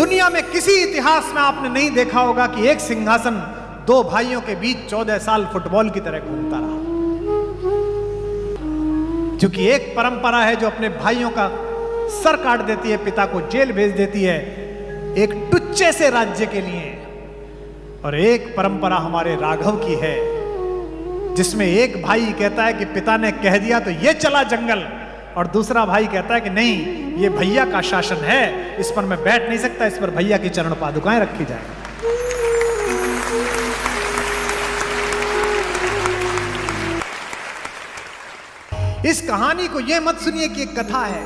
दुनिया में किसी इतिहास में आपने नहीं देखा होगा कि एक सिंहासन दो भाइयों के बीच 14 साल फुटबॉल की तरह घूमता रहा। क्योंकि एक परंपरा है जो अपने भाइयों का सर काट देती है, पिता को जेल भेज देती है एक टुच्चे से राज्य के लिए, और एक परंपरा हमारे राघव की है जिसमें एक भाई कहता है कि पिता ने कह दिया तो ये चला जंगल, और दूसरा भाई कहता है कि नहीं, ये भैया का शासन है, इस पर मैं बैठ नहीं सकता, इस पर भैया की चरण पादुकाएं रखी जाए। इस कहानी को यह मत सुनिए कि एक कथा है,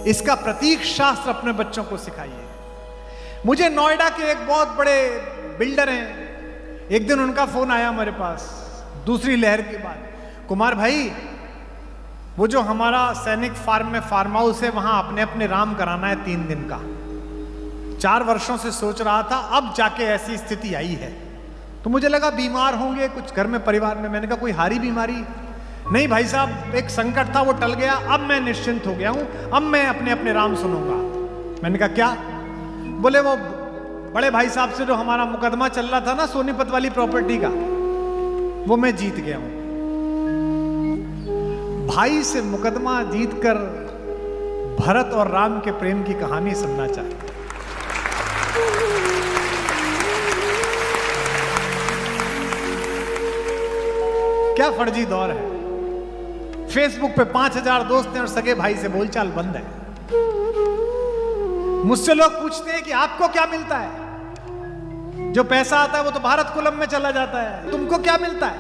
इसका प्रतीक शास्त्र अपने बच्चों को सिखाइए। मुझे नोएडा के एक बहुत बड़े बिल्डर हैं, एक दिन उनका फोन आया मेरे पास दूसरी लहर के बाद, कुमार भाई वो जो हमारा सैनिक फार्म में फार्म हाउस है वहां अपने अपने राम कराना है 3 दिन का। 4 वर्षों से सोच रहा था, अब जाके ऐसी स्थिति आई है। तो मुझे लगा बीमार होंगे कुछ घर में परिवार में, मैंने कहा कोई हारी बीमारी नहीं भाई साहब, एक संकट था वो टल गया, अब मैं निश्चिंत हो गया हूं, अब मैं अपने अपने राम सुनूंगा। मैंने कहा क्या? बोले वो बड़े भाई साहब से जो हमारा मुकदमा चल रहा था ना सोनीपत वाली प्रॉपर्टी का, वो मैं जीत गया हूं। भाई से मुकदमा जीतकर भरत और राम के प्रेम की कहानी सुनना चाहते। क्या फर्जी दौर है। फेसबुक पे 5000 दोस्त हैं और सगे भाई से बोलचाल बंद है। मुझसे लोग पूछते हैं कि आपको क्या मिलता है? जो पैसा आता है वो तो भारत कुलम में चला जाता है, तुमको क्या मिलता है?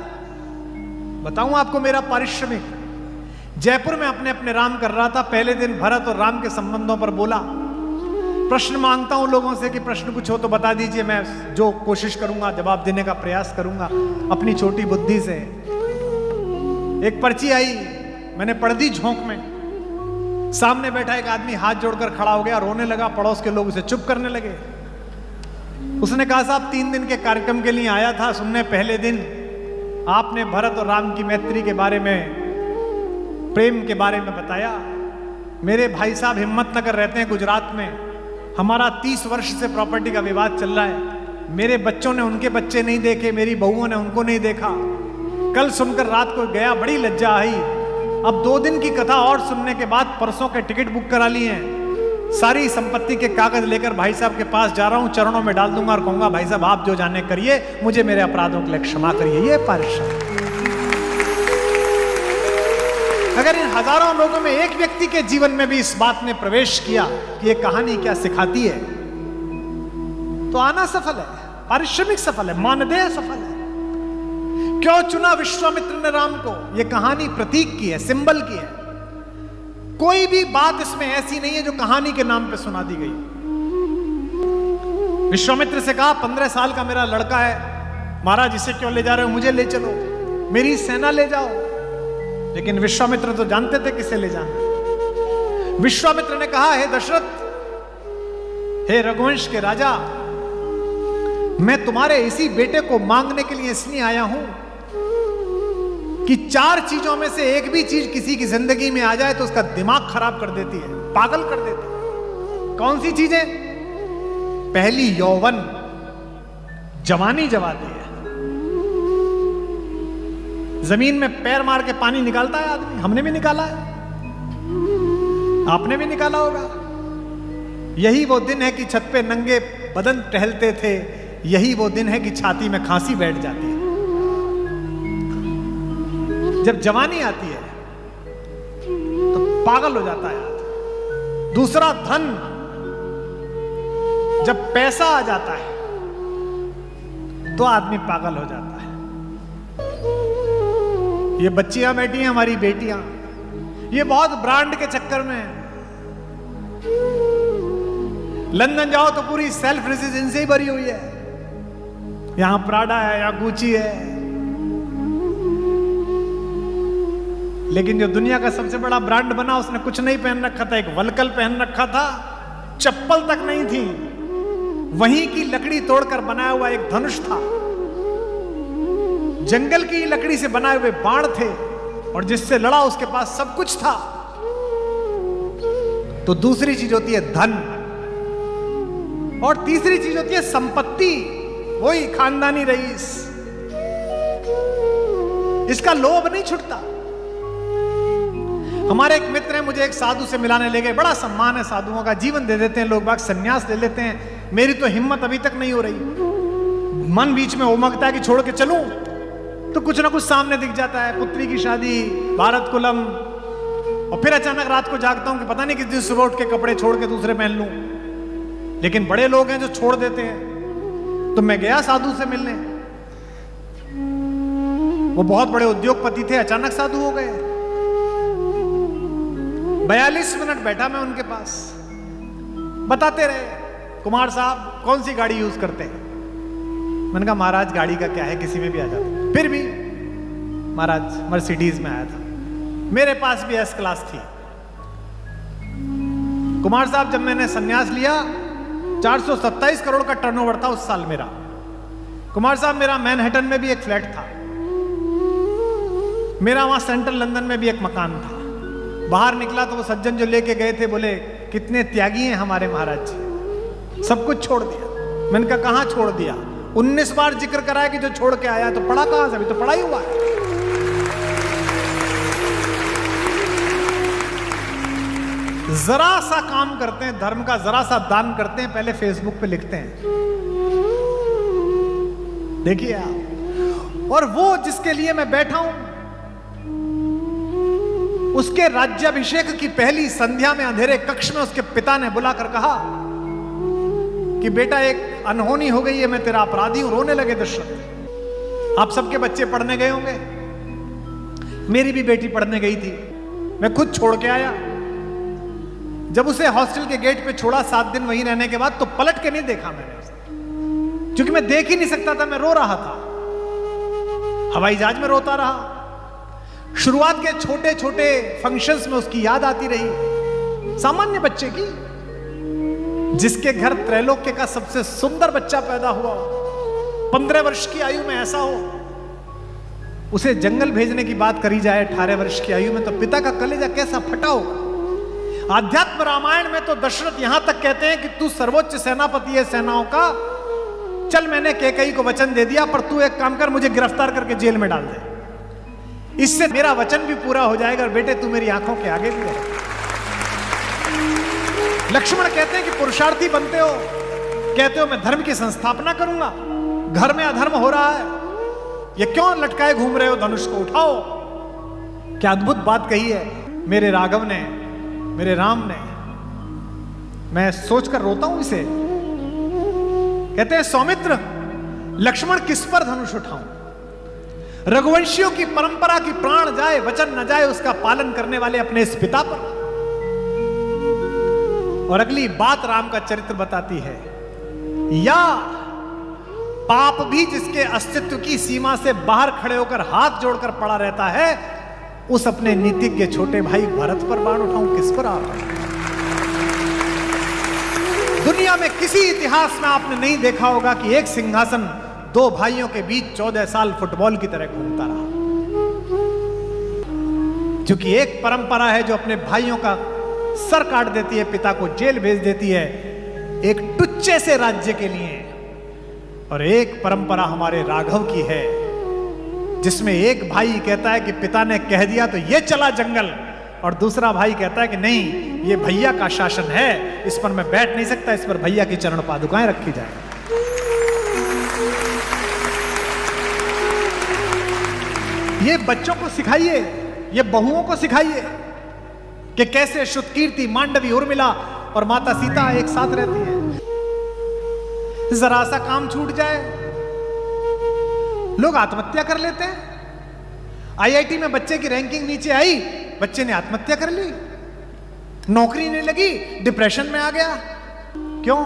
बताऊं आपको मेरा पारिश्रमिक। जयपुर में अपने अपने राम कर रहा था, पहले दिन भरत और राम के संबंधों पर बोला। प्रश्न मांगता हूं लोगों से कि प्रश्न कुछ हो तो बता दीजिए, मैं जो कोशिश करूंगा जवाब देने का प्रयास करूंगा अपनी छोटी बुद्धि से। एक पर्ची आई, मैंने पढ़ दी झोंक में। सामने बैठा एक आदमी हाथ जोड़कर खड़ा हो गया, रोने लगा, पड़ोस के लोग उसे चुप करने लगे। उसने कहा साहब 3 दिन के कार्यक्रम के लिए आया था सुनने, पहले दिन आपने भरत और राम की मैत्री के बारे में, प्रेम के बारे में बताया। मेरे भाई साहब हिम्मतनगर रहते हैं गुजरात में, हमारा 30 वर्ष से प्रॉपर्टी का विवाद चल रहा है। मेरे बच्चों ने उनके बच्चे नहीं देखे, मेरी बहुओं ने उनको नहीं देखा। कल सुनकर रात को गया, बड़ी लज्जा आई। अब 2 दिन की कथा और सुनने के बाद परसों के टिकट बुक करा लिए हैं। सारी संपत्ति के कागज लेकर भाई साहब के पास जा रहा हूं, चरणों में डाल दूंगा और कहूंगा भाई साहब आप जो जाने करिए, मुझे मेरे अपराधों के लिए क्षमा करिए। ये पारिश्रम। अगर इन हजारों लोगों में एक व्यक्ति के जीवन में भी इस बात ने प्रवेश किया कि ये कहानी क्या सिखाती है, तो आना सफल है, पारिश्रमिक सफल है, मानदेय सफल है। क्यों चुना विश्वामित्र ने राम को? यह कहानी प्रतीक की है, सिंबल की है। कोई भी बात इसमें ऐसी नहीं है जो कहानी के नाम पे सुना दी गई। विश्वामित्र से कहा 15 साल का मेरा लड़का है, महाराज इसे क्यों ले जा रहे हो? मुझे ले चलो, मेरी सेना ले जाओ। लेकिन विश्वामित्र तो जानते थे किसे ले जाना। विश्वामित्र ने कहा, हे दशरथ, हे रघुवंश के राजा, मैं तुम्हारे इसी बेटे को मांगने के लिए इसलिए आया हूं कि 4 चीजों में से एक भी चीज किसी की जिंदगी में आ जाए तो उसका दिमाग खराब कर देती है, पागल कर देती है। कौन सी चीजें? पहली यौवन, जवानी जवाती है। जमीन में पैर मार के पानी निकालता है आदमी, हमने भी निकाला है, आपने भी निकाला होगा। यही वो दिन है कि छत पे नंगे बदन टहलते थे, यही वो दिन है कि छाती में खांसी बैठ जाती है। जब जवानी आती है तो पागल हो जाता है आदमी। दूसरा धन, जब पैसा आ जाता है तो आदमी पागल हो जाता है। ये बच्चियां बैठी हैं, हमारी बेटियां, ये बहुत ब्रांड के चक्कर में। लंदन जाओ तो पूरी सेल्फ रेजिडेंस ही भरी हुई है, यहां प्राडा है, यहां गुची है। लेकिन जो दुनिया का सबसे बड़ा ब्रांड बना उसने कुछ नहीं पहन रखा था, एक वलकल पहन रखा था, चप्पल तक नहीं थी, वहीं की लकड़ी तोड़कर बनाया हुआ एक धनुष था, जंगल की लकड़ी से बनाए हुए बाण थे, और जिससे लड़ा उसके पास सब कुछ था। तो दूसरी चीज होती है धन। और तीसरी चीज होती है संपत्ति, वही खानदानी रईस। इसका लोभ नहीं छूटता। हमारे एक मित्र हैं, मुझे एक साधु से मिलाने ले गए। बड़ा सम्मान है साधुओं का, जीवन दे देते हैं लोग बाग, सन्यास ले लेते हैं। मेरी तो हिम्मत अभी तक नहीं हो रही। मन बीच में उमगता है कि छोड़ के चलूं, तो कुछ ना कुछ सामने दिख जाता है, पुत्री की शादी, भारत कुलम, और फिर अचानक रात को जागता हूं कि पता नहीं किस दिन सुबह उठ के कपड़े छोड़ के दूसरे पहन लूं। लेकिन बड़े लोग हैं जो छोड़ देते हैं। तो मैं गया साधु से मिलने, वो बहुत बड़े उद्योगपति थे, अचानक साधु हो गए। 42 मिनट बैठा मैं उनके पास, बताते रहे, कुमार साहब कौन सी गाड़ी यूज करते हैं। मैंने कहा महाराज गाड़ी का क्या है, किसी में भी आ जाता। फिर भी महाराज मर्सिडीज में आया था, मेरे पास भी एस क्लास थी। कुमार साहब जब मैंने संन्यास लिया 427 करोड़ का टर्नओवर था उस साल मेरा। कुमार साहब मेरा मैनहट्टन में भी एक फ्लैट था, मेरा वहां सेंट्रल लंदन में भी एक मकान था। बाहर निकला तो वो सज्जन जो लेके गए थे बोले कितने त्यागी हैं हमारे महाराज जी, सब कुछ छोड़ दिया। मैंने कहा कहां छोड़ दिया? 19 बार जिक्र कराया कि जो छोड़ के आया, तो पढ़ा कहां से? अभी तो पढ़ा ही हुआ है। जरा सा काम करते हैं धर्म का, जरा सा दान करते हैं, पहले फेसबुक पे लिखते हैं, देखिए आप। और वो जिसके लिए मैं बैठा हूं, उसके राज्याभिषेक की पहली संध्या में अंधेरे कक्ष में उसके पिता ने बुलाकर कहा कि बेटा एक अनहोनी हो गई है, मैं तेरा अपराधी हूं। रोने लगे दशरथ। आप सबके बच्चे पढ़ने गए होंगे, मेरी भी बेटी पढ़ने गई थी, मैं खुद छोड़ के आया। जब उसे हॉस्टल के गेट पे छोड़ा 7 दिन वहीं रहने के बाद, तो पलट के नहीं देखा मैंने उसे, क्योंकि मैं देख ही नहीं सकता था, मैं रो रहा था। हवाई जहाज में रोता रहा। शुरुआत के छोटे छोटे फंक्शंस में उसकी याद आती रही, सामान्य बच्चे की, जिसके घर त्रैलोक्य का सबसे सुंदर बच्चा पैदा हुआ, 15 वर्ष की आयु में ऐसा हो, उसे जंगल भेजने की बात करी जाए 18 वर्ष की आयु में, तो पिता का कलेजा कैसा फटा होगा। आध्यात्म रामायण में तो दशरथ यहां तक कहते हैं कि तू सर्वोच्च सेनापति है सेनाओं का, चल मैंने कैकेयी को वचन दे दिया, पर तू एक काम कर, मुझे गिरफ्तार करके जेल में डाल दे, इससे मेरा वचन भी पूरा हो जाएगा, और बेटे तू मेरी आंखों के आगे भी रहे। लक्ष्मण कहते हैं कि पुरुषार्थी बनते हो, कहते हो मैं धर्म की संस्थापना करूंगा, घर में अधर्म हो रहा है, ये क्यों लटकाए घूम रहे हो, धनुष को उठाओ। क्या अद्भुत बात कही है मेरे राघव ने, मेरे राम ने। मैं सोचकर रोता हूं इसे। कहते हैं सौमित्र, लक्ष्मण किस पर धनुष उठाऊं? रघुवंशियों की परंपरा की प्राण जाए वचन न जाए, उसका पालन करने वाले अपने इस पिता पर। और अगली बात राम का चरित्र बताती है, या पाप भी जिसके अस्तित्व की सीमा से बाहर खड़े होकर हाथ जोड़कर पड़ा रहता है, उस अपने नीतिज्ञ छोटे भाई भरत पर बाण उठाऊं, किस पर आ रहा है? दुनिया में किसी इतिहास में आपने नहीं देखा होगा कि एक सिंहासन 2 भाइयों के बीच 14 साल फुटबॉल की तरह घूमता रहा। क्योंकि एक परंपरा है जो अपने भाइयों का सर काट देती है, पिता को जेल भेज देती है एक टुच्चे से राज्य के लिए, और एक परंपरा हमारे राघव की है जिसमें एक भाई कहता है कि पिता ने कह दिया तो ये चला जंगल, और दूसरा भाई कहता है कि नहीं, ये भैया का शासन है, इस पर मैं बैठ नहीं सकता, इस पर भैया की चरण पादुकाएं रखी जाए। ये बच्चों को सिखाइए, ये बहुओं को सिखाइए कि कैसे श्रुतकीर्ति, मांडवी, उर्मिला और माता सीता एक साथ रहती हैं। जरा सा काम छूट जाए लोग आत्महत्या कर लेते हैं। आईआईटी में बच्चे की रैंकिंग नीचे आई, बच्चे ने आत्महत्या कर ली, नौकरी नहीं लगी, डिप्रेशन में आ गया। क्यों?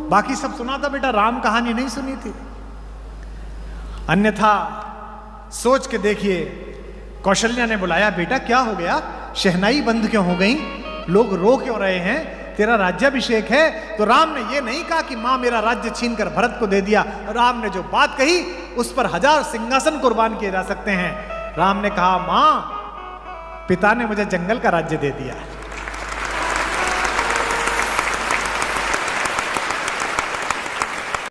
बाकी सब सुना था बेटा, राम कहानी नहीं सुनी थी। अन्यथा सोच के देखिए, कौशल्या ने बुलाया, बेटा क्या हो गया, शहनाई बंद क्यों हो गई, लोग रो क्यों रहे हैं, तेरा राज्याभिषेक है। तो राम ने यह नहीं कहा कि मां मेरा राज्य छीनकर भरत को दे दिया। राम ने जो बात कही उस पर 1000 सिंहासन कुर्बान किए जा सकते हैं। राम ने कहा, मां पिता ने मुझे जंगल का राज्य दे दिया।